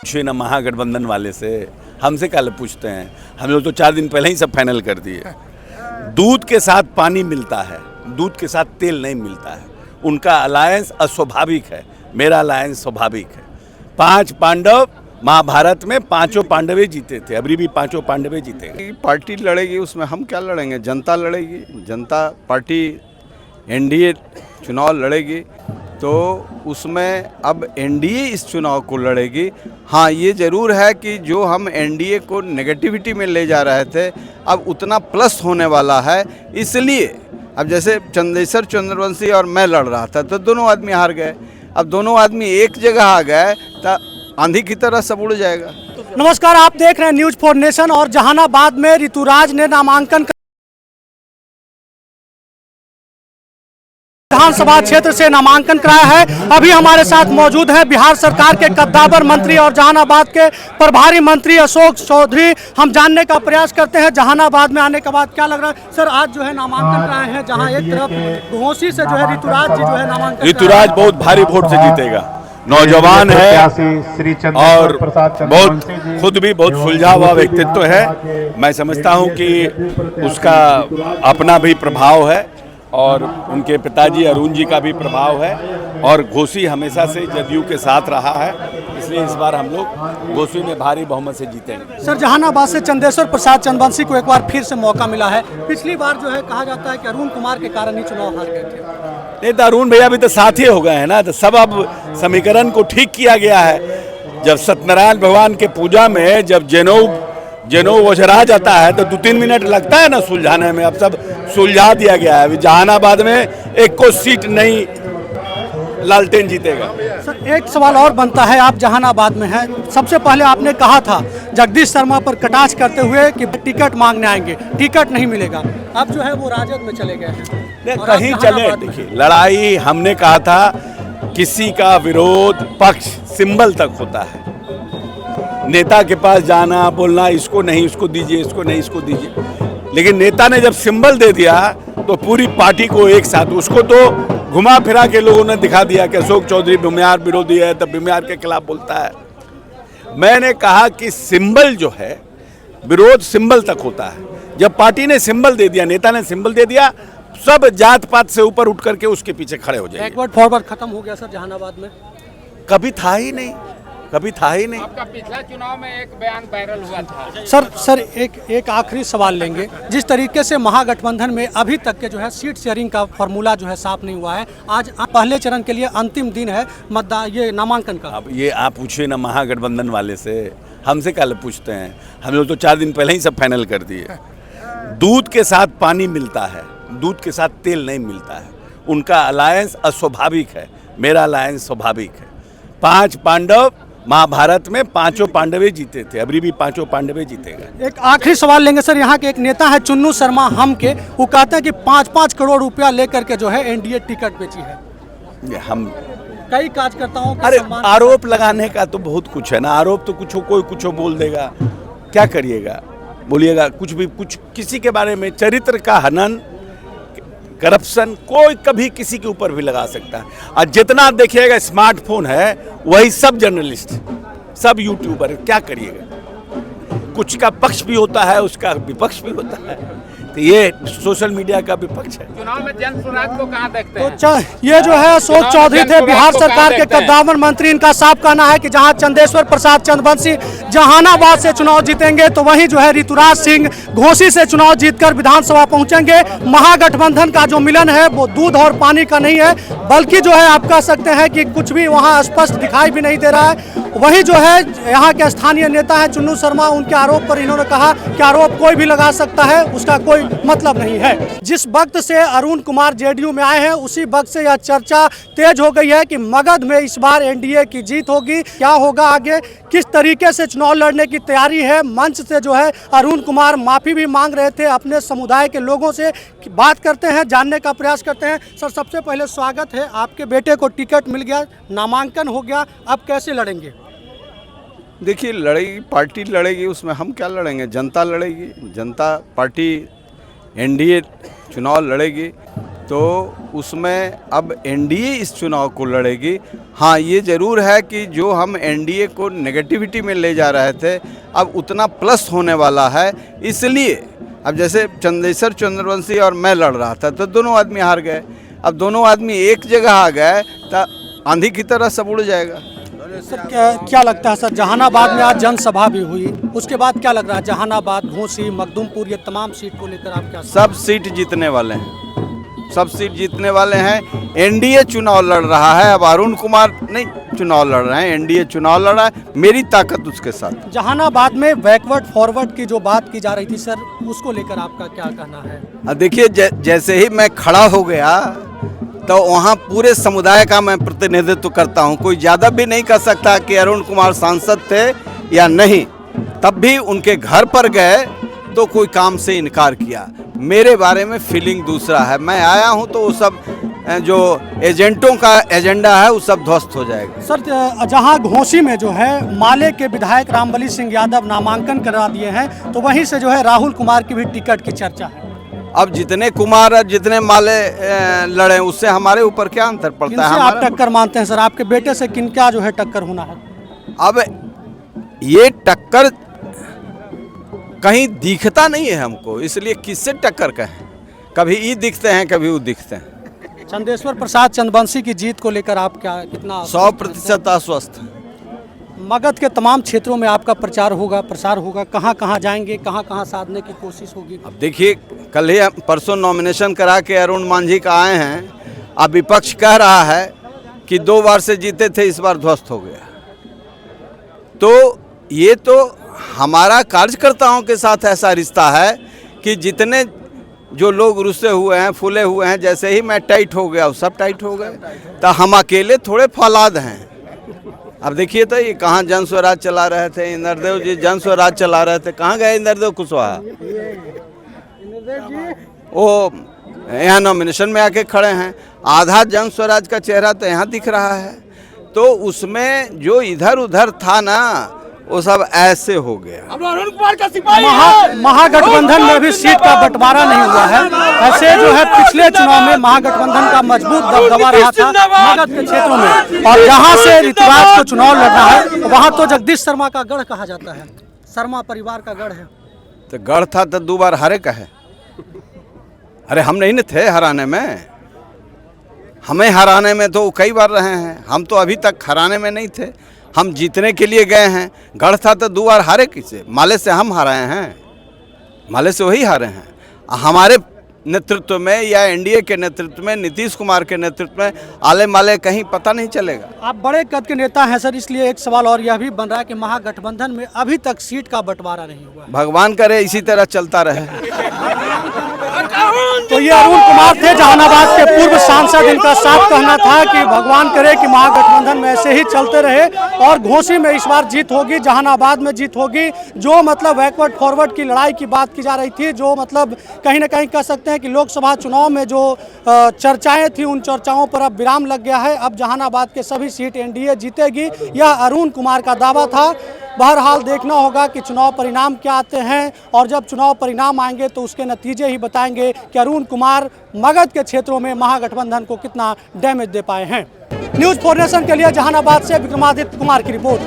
पूछिए ना महागठबंधन वाले से, हमसे क्या पूछते हैं। हम लोग तो 4 दिन पहले ही सब फाइनल कर दिए। दूध के साथ पानी मिलता है, दूध के साथ तेल नहीं मिलता है। उनका अलायंस अस्वाभाविक है, मेरा अलायंस स्वाभाविक है। 5 पांडव महाभारत में 5 पांडवे जीते थे, अभी भी 5 पांडवे जीतेंगे। पार्टी लड़ेगी, उसमें हम क्या लड़ेंगे, जनता लड़ेगी। जनता पार्टी एनडीए चुनाव लड़ेगी, तो उसमें अब एनडीए इस चुनाव को लड़ेगी। हाँ, ये ज़रूर है कि जो हम एनडीए को नेगेटिविटी में ले जा रहे थे, अब उतना प्लस होने वाला है। इसलिए अब जैसे चंदेश्वर चंद्रवंशी और मैं लड़ रहा था तो दोनों आदमी हार गए। अब दोनों आदमी एक जगह आ गए तो आंधी की तरह सब उड़ जाएगा। नमस्कार, आप देख रहे हैं न्यूज़ फॉर नेशन। और जहानाबाद में ऋतुराज ने नामांकन विधानसभा क्षेत्र से नामांकन कराया है। अभी हमारे साथ मौजूद है बिहार सरकार के कद्दावर मंत्री और जहानाबाद के प्रभारी मंत्री अशोक चौधरी। हम जानने का प्रयास करते हैं जहानाबाद में आने के बाद क्या लग रहा है। सर, आज जो है नामांकन कराए हैं, जहां एक तरफ घोसी से जो है ऋतुराज जी जो है नामांकन, ऋतुराज बहुत भारी वोट से जीतेगा। नौजवान है और बहुत खुद भी बहुत सुलझा हुआ व्यक्तित्व है। मैं समझता हूं कि उसका अपना भी प्रभाव है और उनके पिताजी अरुण जी का भी प्रभाव है। और घोसी हमेशा से जदयू के साथ रहा है, इसलिए इस बार हम लोग घोसी में भारी बहुमत से जीतेंगे। सर, जहानाबाद से चंदेश्वर प्रसाद चंद्रवंशी को एक बार फिर से मौका मिला है। पिछली बार जो है कहा जाता है कि अरुण कुमार के कारण ही चुनाव हार गए थे। नहीं तो अरुण भैया भी तो साथी हो गए हैं ना, तो सब अब समीकरण को ठीक किया गया है। जब सत्यनारायण भगवान के पूजा में जब जनेऊ ओझरा जाता है तो 2-3 मिनट लगता है ना सुलझाने में। अब सब सुलझा दिया गया है। अभी जहानाबाद में एक को सीट नहीं लालटेन जीतेगा। सर, एक सवाल और बनता है, आप जहानाबाद में हैं। सबसे पहले आपने कहा था जगदीश शर्मा पर कटाक्ष करते हुए कि टिकट मांगने आएंगे, टिकट नहीं मिलेगा। अब जो है वो राजद में चले गए हैं। कहीं चले, देखिए लड़ाई हमने कहा था किसी का विरोध पक्ष सिंबल तक होता है। नेता के पास जाना, बोलना इसको नहीं उसको दीजिए, इसको नहीं इसको दीजिए, लेकिन नेता ने जब सिंबल दे दिया तो पूरी पार्टी को एक साथ, उसको तो घुमा फिरा के लोगों ने दिखा दिया कि अशोक चौधरी भूमिहार विरोधी है, तब भूमिहार के खिलाफ बोलता है। मैंने कहा कि सिंबल जो है, विरोध सिंबल तक होता है। जब पार्टी ने सिंबल दे दिया, नेता ने सिंबल दे दिया, सब जात पात से ऊपर उठ करके उसके पीछे खड़े हो जाएंगे। बैकवर्ड फॉरवर्ड खत्म हो गया सर जहानाबाद में। कभी था ही नहीं, कभी था ही नहीं। आपका पिछला चुनाव में एक बयान वायरल हुआ था। सर एक आखिरी सवाल लेंगे। जिस तरीके से महागठबंधन में अभी तक के जो है सीट शेयरिंग का फॉर्मूला जो है साफ नहीं हुआ है, आज पहले चरण के लिए अंतिम दिन है मतदान, ये नामांकन का। अब ये आप पूछिए ना महागठबंधन वाले से, हमसे क्या पूछते हैं। हम लोग तो 4 दिन पहले ही सब फाइनल कर दिए। दूध के साथ पानी मिलता है, दूध के साथ तेल नहीं मिलता है। उनका अलायंस अस्वाभाविक है, मेरा अलायंस स्वाभाविक है। 5 पांडव महाभारत में 5 पांडवे जीते थे, अभी भी 5 पांडवे जीतेगा। एक आखिरी सवाल लेंगे सर। यहाँ के एक नेता है चुन्नू शर्मा हम के, वो कहते हैं कि 5-5 करोड़ रुपया लेकर के जो है एनडीए टिकट बेची है। हम कई कार्यकर्ताओं के अरे सम्मान, आरोप लगाने का तो बहुत कुछ है ना। आरोप तो कुछ कोई कुछ बोल देगा, क्या करिएगा, बोलिएगा कुछ भी, कुछ किसी के बारे में चरित्र का हनन, करप्शन कोई कभी किसी के ऊपर भी लगा सकता है। और जितना आप देखिएगा स्मार्टफोन है, वही सब जर्नलिस्ट, सब यूट्यूबर, क्या करिएगा। कुछ का पक्ष भी होता है, उसका विपक्ष भी होता है। तो ये सोशल मीडिया का विपक्ष है। चुनाव में जन स्वराज को कहाँ देखते हैं? तो ये जो है अशोक चौधरी थे बिहार सरकार के कद्दावर मंत्री। इनका साफ कहना है कि जहां चंदेश्वर प्रसाद चंद्रवंशी जहानाबाद से चुनाव जीतेंगे, तो वहीं जो है ऋतुराज सिंह घोसी से चुनाव जीतकर विधानसभा पहुंचेंगे। महागठबंधन का जो मिलन है वो दूध और पानी का नहीं है, बल्कि जो है आप कह सकते हैं कि कुछ भी वहां स्पष्ट दिखाई भी नहीं दे रहा है। वही जो है यहाँ के स्थानीय नेता हैं चुन्नू शर्मा, उनके आरोप पर इन्होंने कहा कि आरोप कोई भी लगा सकता है, उसका कोई मतलब नहीं है। जिस वक्त से अरुण कुमार जेडीयू में आए हैं, उसी वक्त से यह चर्चा तेज हो गई है कि मगध में इस बार एनडीए की जीत होगी। क्या होगा आगे, किस तरीके से चुनाव लड़ने की तैयारी है। मंच से जो है अरुण कुमार माफ़ी भी मांग रहे थे अपने समुदाय के लोगों से। बात करते हैं, जानने का प्रयास करते हैं। सर, सबसे पहले स्वागत है। आपके बेटे को टिकट मिल गया, नामांकन हो गया, अब कैसे लड़ेंगे? देखिए, लड़ेगी पार्टी लड़ेगी, उसमें हम क्या लड़ेंगे, जनता लड़ेगी। जनता पार्टी एनडीए चुनाव लड़ेगी। तो उसमें अब एनडीए इस चुनाव को लड़ेगी। हाँ, ये ज़रूर है कि जो हम एनडीए को नेगेटिविटी में ले जा रहे थे अब उतना प्लस होने वाला है। इसलिए अब जैसे चंदेश्वर चंद्रवंशी और मैं लड़ रहा था तो दोनों आदमी हार गए। अब दोनों आदमी एक जगह आ गए तो आंधी की तरह सब उड़ जाएगा। सर क्या लगता है सर, जहानाबाद में आज जनसभा भी हुई, उसके बाद क्या लग रहा है जहानाबाद, घोसी, मखदूमपुर, ये तमाम सीट को लेकर आप क्या? सब सीट जीतने वाले हैं, सब सीट जीतने वाले हैं। एनडीए चुनाव लड़ रहा है, अब अरुण कुमार नहीं चुनाव लड़ रहे हैं, एनडीए चुनाव लड़ रहा है, मेरी ताकत उसके साथ। जहानाबाद में बैकवर्ड फॉरवर्ड की जो बात की जा रही थी सर, उसको लेकर आपका क्या कहना है? देखिए, जैसे ही मैं खड़ा हो गया तो वहाँ पूरे समुदाय का मैं प्रतिनिधित्व करता हूँ। कोई ज़्यादा भी नहीं कह सकता कि अरुण कुमार सांसद थे या नहीं। तब भी उनके घर पर गए तो कोई काम से इनकार किया। मेरे बारे में फीलिंग दूसरा है। मैं आया हूँ तो वो सब जो एजेंटों का एजेंडा है वो सब ध्वस्त हो जाएगा। सर, जहां घोसी में जो है माले के विधायक रामबली सिंह यादव नामांकन करा दिए हैं, तो वहीं से जो है राहुल कुमार की भी टिकट की चर्चा है। अब जितने कुमार जितने माले लड़े उससे हमारे ऊपर क्या अंतर पड़ता है? आप टक्कर मानते हैं सर? आपके बेटे से किनका जो है टक्कर होना है? अब ये टक्कर कहीं दिखता नहीं है हमको, इसलिए किससे टक्कर कहें? कभी ये दिखते हैं, कभी वो दिखते हैं। चंदेश्वर प्रसाद चंद्रवंशी की जीत को लेकर आप क्या कितना? 100% आश्वस्त। मगध के तमाम क्षेत्रों में आपका प्रचार होगा, प्रसार होगा, कहाँ कहाँ जाएंगे, कहाँ कहाँ साधने की कोशिश होगी? अब देखिए, कल ही परसों नॉमिनेशन करा के अरुण मांझी का आए हैं। अब विपक्ष कह रहा है कि 2 बार से जीते थे, इस बार ध्वस्त हो गया। तो ये तो हमारा कार्यकर्ताओं के साथ ऐसा रिश्ता है कि जितने जो लोग रुसे हुए हैं, फूले हुए हैं, जैसे ही मैं टाइट हो गया सब टाइट हो गए। तो हम अकेले थोड़े फौलाद हैं। अब देखिए तो ये कहाँ जन स्वराज चला रहे थे, इंद्रदेव जी जन स्वराज चला रहे थे, कहाँ गए इंद्रदेव कुशवाहा? वो यहाँ नॉमिनेशन में आके खड़े हैं। आधा जन स्वराज का चेहरा तो यहाँ दिख रहा है। तो उसमें जो इधर उधर था ना, वो सब ऐसे हो गया। महागठबंधन में भी सीट का बंटवारा नहीं हुआ है। ऐसे जो है पिछले चुनाव में महागठबंधन का मजबूत दबदबा रहा था मगध के क्षेत्रों में, और जहां से ऋतुराज को चुनाव लड़ना है वहां तो जगदीश शर्मा का गढ़ कहा जाता है, शर्मा परिवार का गढ़ है। तो गढ़ था तो 2 बार हारे का है। अरे हम नहीं न थे हराने में, हमें हराने में तो कई बार रहे हैं। हम तो अभी तक हराने में नहीं थे, हम जीतने के लिए गए हैं। गढ़ था तो 2 बार हारे किसे? माले से हम हारे हैं, माले से वही हारे हैं। हमारे नेतृत्व में या एनडीए के नेतृत्व में, नीतीश कुमार के नेतृत्व में आले माले कहीं पता नहीं चलेगा। आप बड़े कद के नेता हैं सर, इसलिए एक सवाल और यह भी बन रहा है कि महागठबंधन में अभी तक सीट का बंटवारा नहीं हुआ। भगवान करे इसी तरह चलता रहे। तो ये अरुण कुमार थे, जहानाबाद के पूर्व सांसद। इनका साफ कहना था कि भगवान करे कि महागठबंधन में ऐसे ही चलते रहे और घोसी में इस बार जीत होगी, जहानाबाद में जीत होगी। जो मतलब बैकवर्ड फॉरवर्ड की लड़ाई की बात की जा रही थी, जो मतलब कहीं ना कहीं कह सकते हैं कि लोकसभा चुनाव में जो चर्चाएं थी, उन चर्चाओं पर अब विराम लग गया है। अब जहानाबाद के सभी सीट एनडीए जीतेगी, यह अरुण कुमार का दावा था। बहरहाल देखना होगा कि चुनाव परिणाम क्या आते हैं, और जब चुनाव परिणाम आएंगे तो उसके नतीजे ही बताएंगे कि अरुण कुमार मगध के क्षेत्रों में महागठबंधन को कितना डैमेज दे पाए हैं। न्यूज़ 4 नेशन के लिए जहानाबाद से विक्रमादित्य कुमार की रिपोर्ट।